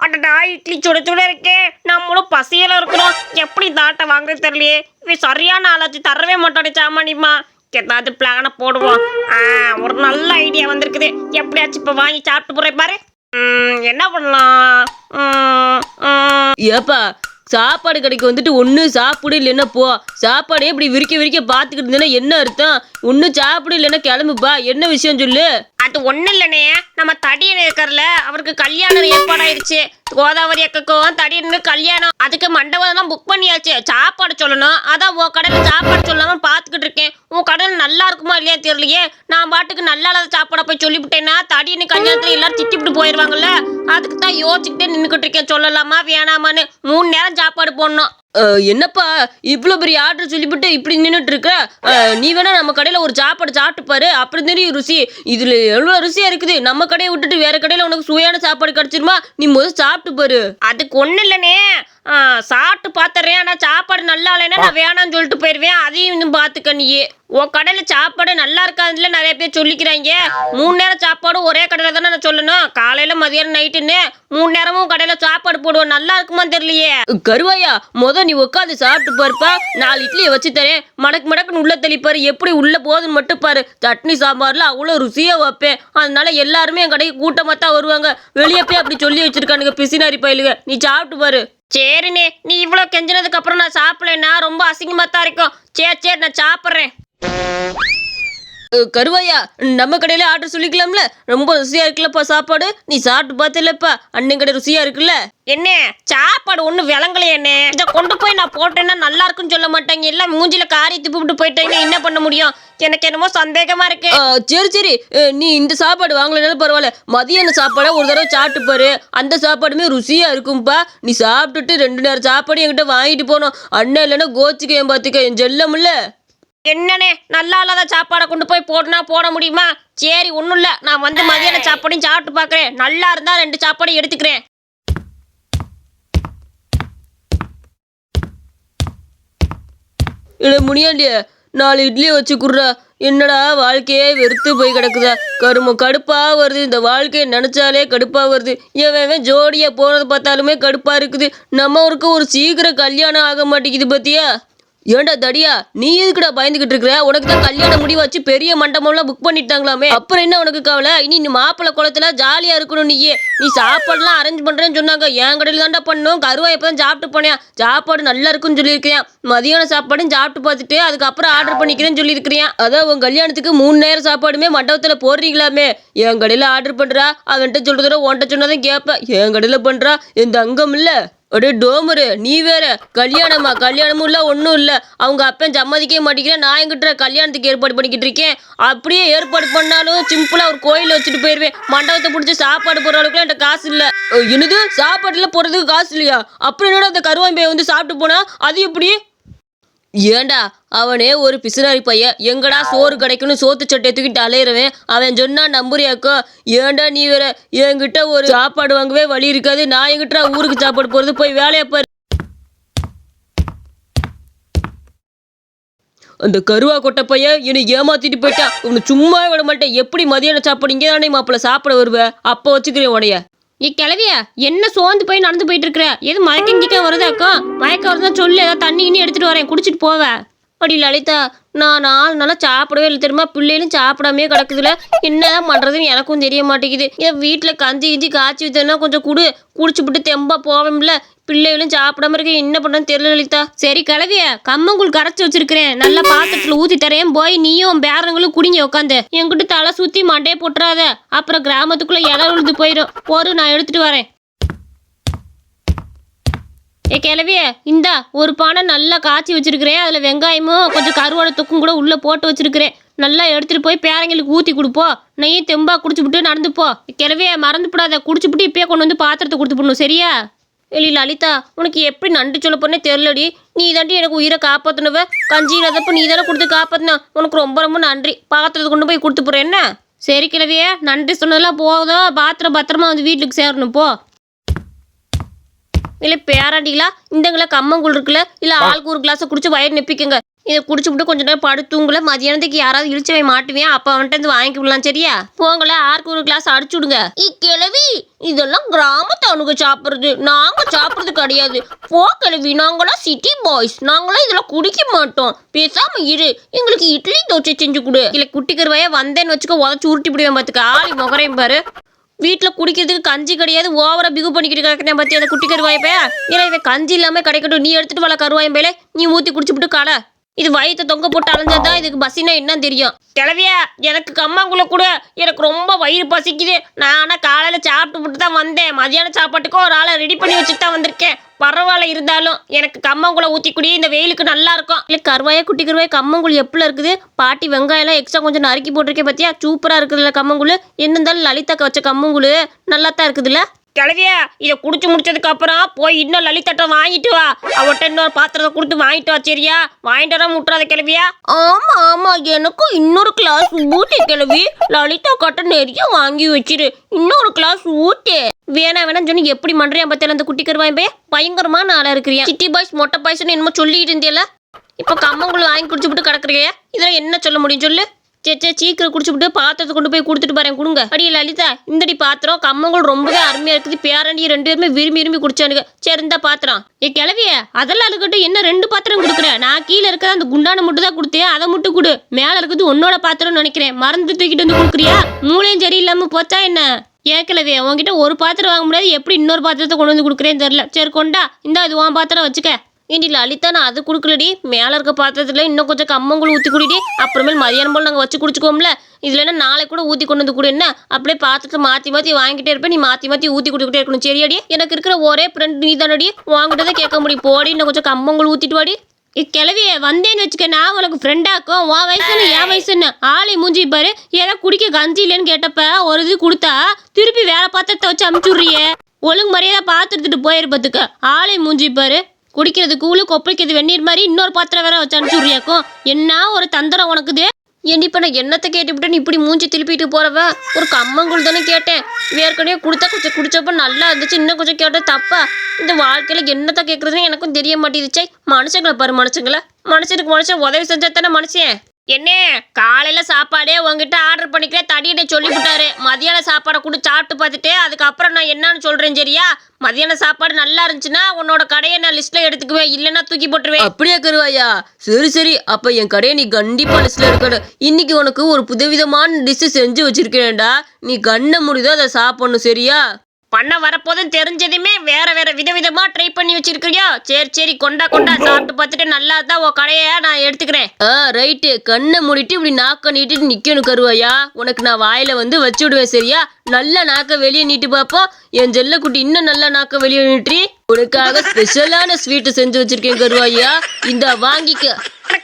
அடடா இட்லி சுட சுட இருக்கே. நம்மளும் பசியில இருக்கிறோம். எப்படி இந்த ஆட்டை வாங்குறது தெரியலையே. இவன் சரியான ஆளாச்சு தரவே மாட்டானே சாமானியமா. ஏதாவது பிளான போடுவோம். ஒரு நல்ல ஐடியா வந்திருக்குது. எப்படியாச்சும் இப்ப வாங்கி சாப்பிட்டு போறேன் பாரு. என்ன பண்ணலாம்? ஏப்பா சாப்பாடு கடைக்கு வந்துட்டு ஒன்று சாப்பிடு இல்லைன்னா போ. சாப்பாடே இப்படி விரிக்க பார்த்துக்கிட்டு இருந்தேன்னா என்ன அர்த்தம்? ஒன்றும் சாப்பிடு இல்லைன்னா கிளம்புப்பா. என்ன விஷயம் சொல்லு. அது ஒன்றும் இல்லைண்ணே, நம்ம தடியன் இருக்கார்ல, அவருக்கு கல்யாணம் ஏற்பாடாயிருச்சு. கோதாவரி அக்காக்கும் தடியனு கல்யாணம். அதுக்கு மண்டபம் தான் புக் பண்ணியாச்சு. சாப்பாடு சொல்லணும். அதான் உன் கடையில் சாப்பாடு சொல்லாமல் பார்த்துக்கிட்டு இருக்கேன். உன் கடையில் நல்லா இருக்குமா இல்லையா தெரியலையே. நான் பாட்டுக்கு நல்லா இல்லாத சாப்பாடை போய் சொல்லிவிட்டேன்னா தடியனு கல்யாணத்தில் எல்லாரும் திட்டிவிட்டு போயிடுவாங்கல்ல. அதுக்கு தான் யோசிச்சுக்கிட்டே நின்றுக்கிட்டு இருக்கேன். சொல்லலாமா வேணாமான்னு. 3 நேரம் சாப்பாடு போடணும். என்னப்பா இவ்வளோ பெரிய ஆர்டர் சொல்லிவிட்டு இப்படி நின்றுட்டு இருக்க? நீ வேணா நம்ம கடையில் ஒரு சாப்பாடு சாப்பிட்டு பாரு. அப்படி தெரியும் ருசி. இதில் எவ்வளோ ருசியாக இருக்குது. நம்ம கடையை விட்டுட்டு வேற கடையில் உனக்கு சுவையான சாப்பாடு கிடச்சிருமா? நீ முதல் சாப்பிட்டு பாரு. அதுக்கு ஒன்றும் இல்லைண்ணே, சாப்பிட்டு பார்த்துறேன். ஆனால் சாப்பாடு நல்லா இல்லைன்னா நான் வேணான்னு சொல்லிட்டு போயிடுவேன். அதையும் இன்னும் பார்த்துக்க நீயே. உன் கடையில் சாப்பாடு நல்லா இருக்காதுல நிறைய பேர் சொல்லிக்கிறாங்க. 3 நேரம் சாப்பாடு ஒரே கடையில் தானே நான் சொல்லணும். காலையில் மதியானம் நைட்டுன்னு 3 நேரமும் கடையில் சாப்பாடு போடுவோம். நல்லா இருக்குமா தெரியலையே. கருவாயா நீ உட்காந்து சாப்பிட்டு பாருப்பா. 4 இட்லியை வச்சு தரேன். மடக்குன்னு உள்ள தெளிப்பாரு. எப்படி உள்ள போகுதுன்னு மட்டும் பாரு. சட்னி சாம்பார்ல அவ்வளோ ருசியா வைப்பேன். அதனால எல்லாருமே என் கடைக்கு கூட்டமாக தான் வருவாங்க. வெளியே போய் அப்படி சொல்லி வச்சிருக்கானுங்க பிசினாரி பயிலுங்க. நீ சாப்பிட்டு பாரு. சரிண்ணே, நீ இவ்வளோ கெஞ்சினதுக்கு அப்புறம் நான் சாப்பிடலன்னா ரொம்ப அசிங்கமாக தான் இருக்கும். சரி நான் சாப்பிட்றேன். கருவாயா நம்ம கடையில ஆர்டர் சொல்லிக்கலாம்ல. ரொம்ப ருசியா இருக்குல்லப்பா சாப்பாடு. நீ சாப்பிட்டு பார்த்துலப்பா. அண்ணன் கடை ருசியா இருக்குல்ல. என்ன சாப்பாடு ஒன்றும் விளங்கலையே. என்ன இதை கொண்டு போய் நான் போட்டேன்னா நல்லா இருக்குன்னு சொல்ல மாட்டாங்க. எல்லாம் மூஞ்சில காரி துப்பிட்டு போயிட்டேன்னு என்ன பண்ண முடியும்? எனக்கு என்னமோ சந்தேகமா இருக்கு. சரி நீ இந்த சாப்பாடு வாங்கலைனாலும் பரவாயில்ல. மதியான சாப்பாடை ஒரு தடவை சாப்பிட்டு பாரு. அந்த சாப்பாடுமே ருசியா இருக்கும்பா. நீ சாப்பிட்டுட்டு 2 நேரம் சாப்பாடு என்கிட்ட வாங்கிட்டு போனோம். அண்ணன் இல்லைன்னா கோச்சிக்க ஏன் பார்த்துக்க என் செல்லமில்ல. என்னண்ணே நல்லா இல்லாத சாப்பாடை கொண்டு போய் போட்டுனா போட முடியுமா? சரி ஒன்றும் இல்லை, நான் வந்து மதியான சாப்பாடையும் சாப்பிட்டு பார்க்குறேன். நல்லா இருந்தால் 2 சாப்பாடையும் எடுத்துக்கிறேன். இல்லை முடியாண்டிய 4 இட்லியை வச்சு குடுறா. என்னடா வாழ்க்கையே வெறுத்து போய் கிடக்குதா. கடுப்பாக வருது. இந்த வாழ்க்கையை நினச்சாலே கடுப்பாக வருது. எவன் ஜோடியாக போனது பார்த்தாலுமே கடுப்பாக இருக்குது. நம்ம ஊருக்கு ஒரு சீக்கிரம் கல்யாணம் ஆக மாட்டேங்குது பார்த்தியா? ஏண்டா தடியா நீ எதுக்குடா பயந்துகிட்டு இருக்கிற? உனக்கு தான் கல்யாணம் முடிவாச்சு. பெரிய மண்டபம்லாம் புக் பண்ணிட்டாங்களாமே. அப்புறம் என்ன உனக்கு கவலை? இனி நீ மாப்பிள்ளை குளத்துல ஜாலியா இருக்கணும். நீ சாப்பாடுலாம் அரேஞ்ச் பண்றேன்னு சொன்னாங்க. என் கடையில் தான்டா பண்ணும். கருவா எப்பதான் சாப்பிட்டு போனேன். சாப்பாடு நல்லா இருக்குன்னு சொல்லியிருக்கேன். மதியான சாப்பாடும் சாப்பிட்டு பார்த்துட்டு அதுக்கப்புறம் ஆர்டர் பண்ணிக்கிறேன்னு சொல்லியிருக்கிறேன். அதான் உன் கல்யாணத்துக்கு 3 நேரம் சாப்பாடுமே மண்டபத்தில் போடுறீங்களாமே. என் கடையில் ஆர்டர் பண்றா. அவன்கிட்ட சொல்றதோ உன்கிட்ட சொன்னதான் கேட்பேன். என் கடையில் பண்றா. இந்த அங்கம் இல்லை. அடே டோமரு நீ வேற. கல்யாணமும் இல்லை ஒன்றும் இல்லை. அவங்க அப்பன் சம்மதிக்கவே மாட்டேங்கிறேன். நான் என்கிட்ட கல்யாணத்துக்கு ஏற்பாடு பண்ணிக்கிட்டு இருக்கேன். அப்படியே ஏற்பாடு பண்ணாலும் சிம்பிளாக ஒரு கோயிலில் வச்சுட்டு போயிடுவேன். மண்டபத்தை பிடிச்சி சாப்பாடு போடுற அளவுக்குலாம் என்கிட்ட காசு இல்லை. என்னது சாப்பாடுல போடுறதுக்கு காசு இல்லையா? அப்புறம் என்னோட அந்த கருவாம்பையை வந்து சாப்பிட்டு போனா அது எப்படி? ஏண்டா அவனே ஒரு பிசுனாரி பையன். எங்கடா சோறு கிடைக்கணும் சோத்து சட்டை தூக்கிட்டு அலையிறவன். அவன் சொன்னா நம்புறியாக்கோ? ஏண்டா நீ வேற. என்கிட்ட ஒரு சாப்பாடு வாங்கவே வழி இருக்காது. நான் என்கிட்ட ஊருக்கு சாப்பாடு போறது. போய் வேலையை பாரு. அந்த கருவா கொட்டை பையன் என்னை ஏமாத்திட்டு போயிட்டான். உன்னை சும்மா விட மாட்டேன். எப்படி மதியான சாப்பாடு இங்கே தானே மாப்பிள்ள சாப்பிட வருவேன். அப்போ வச்சுக்கிறேன் உடைய. நீ கிளவியா என்ன சோர்ந்து போய் நடந்து போயிட்டு இருக்கிற? எது மயக்கம் வருதாக்கா? மயக்கம் வருதா சொல்லு. ஏதாவது தண்ணி கிண்ணி எடுத்துட்டு வரேன், குடிச்சிட்டு போவேன். அப்படி லலிதா நான் 4 நாளாக சாப்பிடவே இல்லை தெரியுமா? பிள்ளைகளும் சாப்பிடாமே கிடக்குதுல. என்னதான் பண்ணுறதுன்னு எனக்கும் தெரிய மாட்டேங்குது. என் வீட்டில் கஞ்சி காய்ச்சி வச்சேன்னா கொஞ்சம் குடிச்சுப்பிட்டு தெம்பா போவோம்ல. பிள்ளைகளும் சாப்பிடாம இருக்க. என்ன பண்ணுறதுன்னு தெரியல லலிதா. சரி கிளவிய கம்மங்கூழ் கரைச்சி வச்சிருக்கிறேன். நல்லா பாத்திரத்தில் ஊற்றி தரேன். போய் நீயும் பேரங்களும் குடிங்க உட்காந்து. என்கிட்ட தலை சுற்றி மண்டையை போட்டுறாத. அப்புறம் கிராமத்துக்குள்ளே இலை உழுது போயிடும். நான் எடுத்துட்டு வரேன். கிளவிய இந்தா ஒரு பானை நல்லா காய்ச்சி வச்சிருக்கிறேன். அதில் வெங்காயமும் கொஞ்சம் கருவாடை தொக்கும் கூட உள்ளே போட்டு வச்சிருக்கிறேன். நல்லா எடுத்துகிட்டு போய் பேரங்களுக்கு ஊற்றி கொடுப்போம். நெய்யும் தெம்பா குடிச்சுப்பிட்டு நடந்துப்போ. கிளவிய மறந்துவிடாத. குடிச்சுப்பிட்டு இப்பயே கொண்டு வந்து பாத்திரத்தை கொடுத்து போடணும் சரியா? இல்லை லலிதா உனக்கு எப்படி நன்றி சொல்ல போனே தெரியலடி. நீ தாண்டி எனக்கு உயிரை காப்பாற்றினவ. கஞ்சி இல்லாதப்போ நீ தானே கொடுத்து காப்பாற்றின. உனக்கு ரொம்ப நன்றி. பாத்திரத்தை கொண்டு போய் கொடுத்து போகிறேன் என்ன? சரி கிளவிய நன்றி சொன்னதெல்லாம் போதும். பாத்திரம் பத்திரமா வந்து வீட்டுக்கு சேரணும் போ. இல்லை பேராண்டிங்களா இந்தங்களா கம்மங்கூழ் இருக்குல்ல. இல்லை ஆளுக்கு ஒரு கிளாஸை குடிச்சு வயிறு நெப்பிக்குங்க. இதை குடிச்சுட்டு கொஞ்ச நேரம் படுத்துங்கள, மதியானத்துக்கு யாராவது இழிச்சவை மாட்டுவேன், அப்போ அவன்கிட்ட இருந்து வாங்கி விடலாம். சரியா? போங்கள, ஆருக்கு ஒரு கிளாஸ் அடிச்சு விடுங்க. கிழவி, இதெல்லாம் கிராமத்தானுங்க சாப்பிட்றது, நாங்க சாப்பிட்றது கிடையாது. போ கிழவி, நாங்களாம் சிட்டி பாய்ஸ், நாங்களாம் இதெல்லாம் குடிக்க மாட்டோம். பேசாம இரு, எங்களுக்கு இட்லி தோசை செஞ்சு கொடு. இல்லை குட்டிக்கருவாயா வந்தேன்னு வச்சுக்க, உதச்சு உருட்டி விடுவேன் பார்த்துக்க. ஆளி முகரையும் பாரு. வீட்டில் குடிக்கிறதுக்கு கஞ்சி கிடையாது, ஓவரா பிகு பண்ணிக்கிட்டு கிடக்கிறேன் பத்தி அந்த குட்டி கருவாயப்பையா. ஏன்னா இவன் கஞ்சி இல்லாமல் கிடைக்கட்டும், நீ எடுத்துட்டு வர கருவாயம் பேலே, நீ ஊற்றி குடிச்சுட்டு கடை. இது வயிற்ற தொங்க போட்டு அலைஞ்சாதான் இதுக்கு பசினா என்னன்னு தெரியும். கிளவியா, எனக்கு கம்மாங்குள்ள கூட, எனக்கு ரொம்ப வயிறு பசிக்குது. நான் ஆனால் காலையில் சாப்பிட்டு விட்டு தான் வந்தேன். மதியான சாப்பாட்டுக்கும் ஒரு ஆளை ரெடி பண்ணி வச்சுட்டு தான் வந்திருக்கேன். பரவாயில்ல, இருந்தாலும் எனக்கு கம்மங்குள்ள ஊற்றி குடி, இந்த வெயிலுக்கு நல்லா இருக்கும். இல்லை கருவாயா குட்டி கருவாய், கம்மங்குள் எப்படில இருக்குது? பாட்டி வெங்காயம்லாம் எக்ஸ்ட்ரா கொஞ்சம் நறுக்கி போட்டிருக்கேன் பார்த்தியா? சூப்பராக இருக்குதுல்ல கம்மங்குள். என்ன இருந்தாலும் லலிதாக்க வச்ச கம்மங்குள் நல்லா தான் இருக்குதுல்ல. கிளவியா, இதை குடிச்சு முடிச்சதுக்கு அப்புறம் போய் இன்னும் லலிதாட்ட வாங்கிட்டு வா. அவட்ட இன்னொரு பாத்திரத்தை கொடுத்து வாங்கிட்டு வா. சரியா? வாங்கிட்டு வர முட்டுறாத கிளவியா. ஆமா ஆமா, எனக்கும் இன்னொரு கிளாஸ் ஊட்டி கிளவி. லலிதா கட்ட நிறைய வாங்கி வச்சிரு, இன்னொரு கிளாஸ் ஊட்டு. வேணாம் சொன்னி எப்படி மண்றியா பத்தியில அந்த குட்டி கருவாய் போய் பயங்கரமான ஆளா இருக்கிறியா. சிட்டி பாய்ஸ் மொட்டை பாய்ஸ்ன்னு என்னமோ சொல்லிட்டு இருந்தியல, இப்போ கம்மங்குள்ள வாங்கி குடிச்சுட்டு கிடக்குறியா? இதெல்லாம் என்ன சொல்ல முடியும் சொல்லு. சே சீக்கிரம் குடிச்சுட்டு பாத்திரத்தை கொண்டு போய் கொடுத்துட்டு பாரு, கொடுங்க. அடியே லலிதா, இந்தடி பாத்திரம். கம்மங்குள் ரொம்பவே அருமையா இருக்குது. பேரண்டி 2 பேருமே விரும்பி குடிச்சானுங்க. சரி, இந்த பாத்திரம். கிளவிய, அதெல்லாம் இருக்கட்டும், என்ன 2 பாத்திரம் கொடுக்குறேன்? நான் கீழே இருக்கிற அந்த குண்டான மட்டும் தான் கொடுத்தேன், அதை மட்டும் கொடு. மேலே இருக்குது உன்னோட பாத்திரம்னு நினைக்கிறேன். மறந்து தூக்கிட்டு வந்து கொடுக்குறியா? மூளையும் சரியில்லாம போச்சா என்ன? கிளவிய, உங்ககிட்ட ஒரு பாத்திரம் வாங்க முடியாது, எப்படி இன்னொரு பாத்திரத்தை கொண்டு வந்து கொடுக்குறேன்னு தெரியல. சரி கொண்டா, இந்த இது உன் பாத்திரம் வச்சுக்க. ஏண்டி லலிதா, நான் அது கொடுக்கலடி. மேலே இருக்க பாத்திரத்துல இன்னும் கொஞ்சம் கம்மங்குள் ஊற்றி குடிடி. அப்புறமேல் மதியானம் போல் நாங்கள் வச்சு குடிச்சுக்கோம்ல. இதுல என்ன நாளைக்கு கூட ஊற்றி கொண்டு வந்து கூட. என்ன அப்படியே பாத்திரத்தை மாற்றி வாங்கிட்டே இருப்பேன், நீ மாற்றி ஊற்றி கொடுத்துக்கிட்டே இருக்கணும். சரியாடி? எனக்கு இருக்கிற ஒரே ஃப்ரெண்ட் நீ தானடி, வாங்கிட்டதை கேட்க முடியும். போடி, இன்னும் கொஞ்சம் கம்மங்குள் ஊற்றிட்டு வாடி. கிளவிய வந்தேன்னு வச்சுக்க, நான் உனக்கு ஃப்ரெண்டாக்கும். உன் வயசுன்னு என் வயசுன்னு ஆளை மூஞ்சி பாரு. ஏதாவது குடிக்க கஞ்சி இல்லைன்னு கேட்டப்ப ஒரு இது கொடுத்தா திருப்பி வேற பாத்திரத்தை வச்சு அமுச்சுடுறியே. ஒழுங்கு மரியாதை பாத்திரத்துட்டு போயிருப்பதுக்கு ஆளை மூஞ்சி பாரு. குடிக்கிறது கூழு, கொப்பளிக்கிறது வெந்நீர் மாதிரி இன்னொரு பாத்திரம் வேற வச்சு அனுப்பிச்சுடுறியாக்கும். என்ன ஒரு தந்திரம் உனக்குது. என்னப்ப நான் என்னத்தை கேட்டுவிட்டேன்னு இப்படி மூஞ்சி திருப்பிட்டு போறவ? ஒரு கம்மங்குள் தானே கேட்டேன். ஏற்கனவே கொடுத்தா கொஞ்சம் குடிச்சப்ப நல்லா இருந்துச்சு, இன்னும் கொஞ்சம் கேட்டேன் தப்பா? இந்த வாழ்க்கையில என்னத்தை கேட்கறதுன்னு எனக்கும் தெரிய மாட்டேங்குதுச்சே. மனுஷங்களை பாரு, மனுஷனுக்கு மனுஷன் உதவி செஞ்சா தானே மனுஷன். என்ன காலையில சாப்பாடே உங்ககிட்ட ஆர்டர் பண்ணிக்கிறேன் தடியிட்ட சொல்லிவிட்டாரு. மதியான சாப்பாடை கூட சாப்பிட்டு பார்த்துட்டு அதுக்கப்புறம் நான் என்னன்னு சொல்றேன். சரியா? மதியான சாப்பாடு நல்லா இருந்துச்சுன்னா உன்னோட கடையை நான் லிஸ்ட்ல எடுத்துக்குவேன், இல்லைன்னா தூக்கி போட்டுருவேன். அப்படியே கருவாயா? சரி, அப்ப என் கடையை நீ கண்டிப்பா லிஸ்ட்ல எடுக்கணும். இன்னைக்கு உனக்கு ஒரு புதுவிதமான டிஷ் செஞ்சு வச்சிருக்கேன்டா, நீ கண்ண முடிதோ அதை சாப்பிடணும். சரியா? பண்ண வரப்போதும் தெரிஞ்சதுமே வேற விதவிதமா ட்ரை பண்ணி வச்சிருக்கிறியா? சரி கொண்டா சாப்பிட்டு பார்த்துட்டு நல்லா தான் உன் கடையை நான் எடுத்துக்கிறேன். ரைட்டு. கண்ணை மூடிட்டு இப்படி நாக்க நீட்டிட்டு நிக்கணும் கருவாயா. உனக்கு நான் வாயில வந்து வச்சு விடுவேன். சரியா? நல்லா நாக்க வெளியே நீட்டு பார்ப்போம். என் ஜெல்ல குட்டி இன்னும் நல்லா நாக்க வெளியே நீட்டி உனக்காக ஸ்பெஷலான ஸ்வீட் செஞ்சு வச்சிருக்கேன் கருவாயா. இந்த வாங்கிக்க.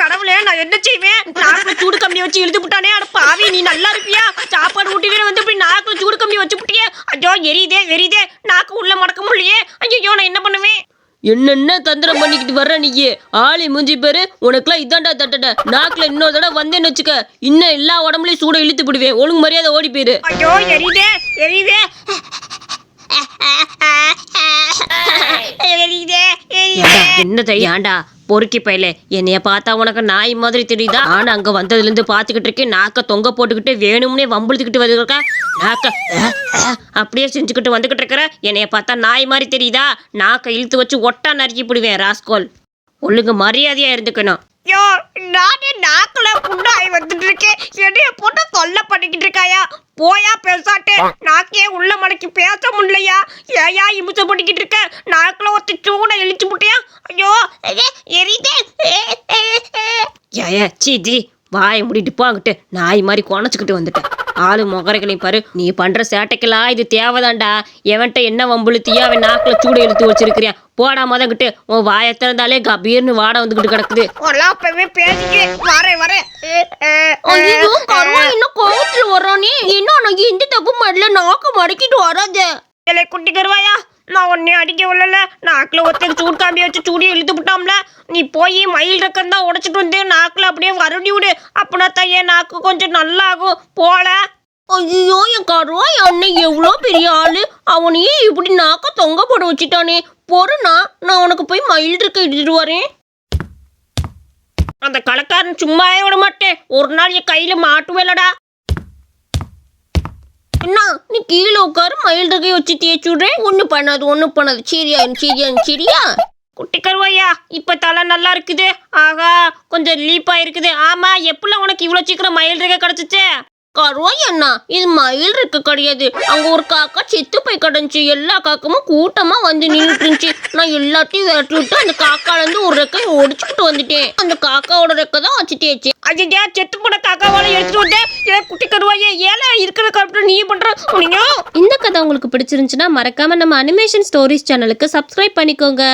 கடவுளே, நான் என்ன செய்வேன்? நாக்குல சூடு கம்மி வச்சு இழுத்து விட்டானே. அட பாவி, நீ நல்லா இருப்பியா? சாப்பாடு ஊட்டிட்டு வந்து இப்படி நாக்குல சூடு கம்மி வச்சு விட்டியே. ஐயோ எரியுதே, நாக்கு உள்ள மடக்க முடியலையே. ஐயோ, நான் என்ன பண்ணுவேன்? என்னென்ன தந்திரம் பண்ணிக்கிட்டு வர்ற நீயே? ஆளி மூஞ்சி பேரு, உனக்குலாம் இதாண்டா தட்டட. நாக்குல இன்னொரு தடவை வந்தேன்னு வச்சுக்க, இன்னும் எல்லா உடம்புலையும் சூட இழுத்து விடுவேன். ஒழுங்கு மரியாதை ஓடி போயிரு. ஐயோ எரியுதே. என்ன தையாண்டா பொறுக்கி பையல, என்னைய பார்த்தா உனக்கு நாய் மாதிரி தெரியுதா? நான் அங்க வந்ததுல இருந்து பாத்துக்கிட்டு இருக்கேன். நாக்க தொங்க போட்டுக்கிட்டு வேணும்னே வம்புழுத்துக்கிட்டு வந்துருக்க. நாக்க அப்படியே செஞ்சுக்கிட்டு வந்துகிட்டு இருக்கிற. என்னைய பார்த்தா நாய் மாதிரி தெரியுதா? நாக்க இழுத்து வச்சு ஒட்டா நறுக்கி போடுவேன். ராஸ்கோல், ஒழுங்கு மரியாதையா இருந்துக்கணும். யோ, நானே நாக்குல புண்ணாய் வந்துட்டு இருக்கேன். என்னைய போட்டு தொல்லை பண்ணிக்கிட்டு இருக்காயா? போயா பேசாட்டே. நாக்கே உள்ள மடக்கி பேச முடியலையா? ஏயா இமுச்ச பண்ணிக்கிட்டு இருக்க? நாக்குல ஒருத்த சூட இழிச்சு முட்டியா? ஐயோ எரிதே. ஏயா சீஜி, வாயை முடிட்டு போங்கிட்டு நாய் மாதிரி குணச்சிக்கிட்டு வந்துட்டேன். ஆளு முகரைகளையும் பாரு. நீ பண்ற சேட்டைக்கெல்லாம் இது தேவைதான்டா. எவன்ட்ட என்ன வம்புழுத்தியோ அவன் நாக்குல சூட இழுத்து வச்சிருக்கிறியா? போடா மதங்கிட்டு. உன் வாயை திறந்தாலே கபீர்னு வாட வந்துகிட்டு கிடக்குது. வரேன். இன்னும் கோவத்துல வர்றானே. இன்னும் நான் எந்த தப்பு ಮಾಡல, நாக்கு மடக்கிட்டு வராத. குட்டி கருவாயா, நான் உன்னை அடிக்க விடல. நாக்குல ஒருத்தன் சூடு காம்பி வச்சு சூடியை இழுத்து விட்டாம்ல. நீ போய் மயில் ரக்கம் தான் உடைச்சிட்டு வந்து நாக்குல அப்படியே வருடி விடு. அப்படின்னா தான் என் நாக்கு கொஞ்சம் நல்லா ஆகும். போல. ஐயோ, என் கருவாய் அண்ணன் எவ்வளோ பெரிய ஆளு, அவனையே இப்படி நாக்க தொங்க போட வச்சுட்டானே. பொறுனா, நான் உனக்கு போய் மயில் இருக்க இட்டுட்டு வரேன். அந்த கலக்காரன் சும்மாவே விட மாட்டேன். ஒரு நாள் என் கையில மாட்டுவேலடா. என்ன நீ கீழே உட்காரு, மயில் ரகையை வச்சு தேய்ச்சி விடுறேன். ஒன்றும் பண்ணாது. சரியா குட்டி கருவாயா, இப்ப தலை நல்லா இருக்குது. ஆகா, கொஞ்சம் லீப்பா இருக்குது. ஆமா, எப்படிலாம் உனக்கு இவ்வளவு சீக்கிரம் மயில் ரகை கிடைச்சிச்சே? கருவாய் அண்ணா, இது மயில் இருக்க கிடையாது. அங்க ஒரு காக்கா செத்து போய் கிடந்துச்சு. எல்லா காக்கமும் கூட்டமா வந்து நின்றுட்டு இருந்துச்சு. நான் எல்லாத்தையும் விரட்டி விட்டு அந்த காக்கால இருந்து ஒரு ரெக்கை ஒடிச்சுக்கிட்டு வந்துட்டேன். அந்த காக்காவோட ரெக்கை தான் வச்சு தேய்ச்சி. ஐயா, செத்து போன காக்காவால எடுத்துட்டு வந்தேன். ஏன் குட்டி கருவாயே, ஏல இருக்கிற கருப்பு நீ பண்ற? இந்த கதை உங்களுக்கு பிடிச்சிருந்துச்சுன்னா மறக்காம நம்ம அனிமேஷன் ஸ்டோரிஸ் சேனலுக்கு சப்ஸ்கிரைப் பண்ணிக்கோங்க.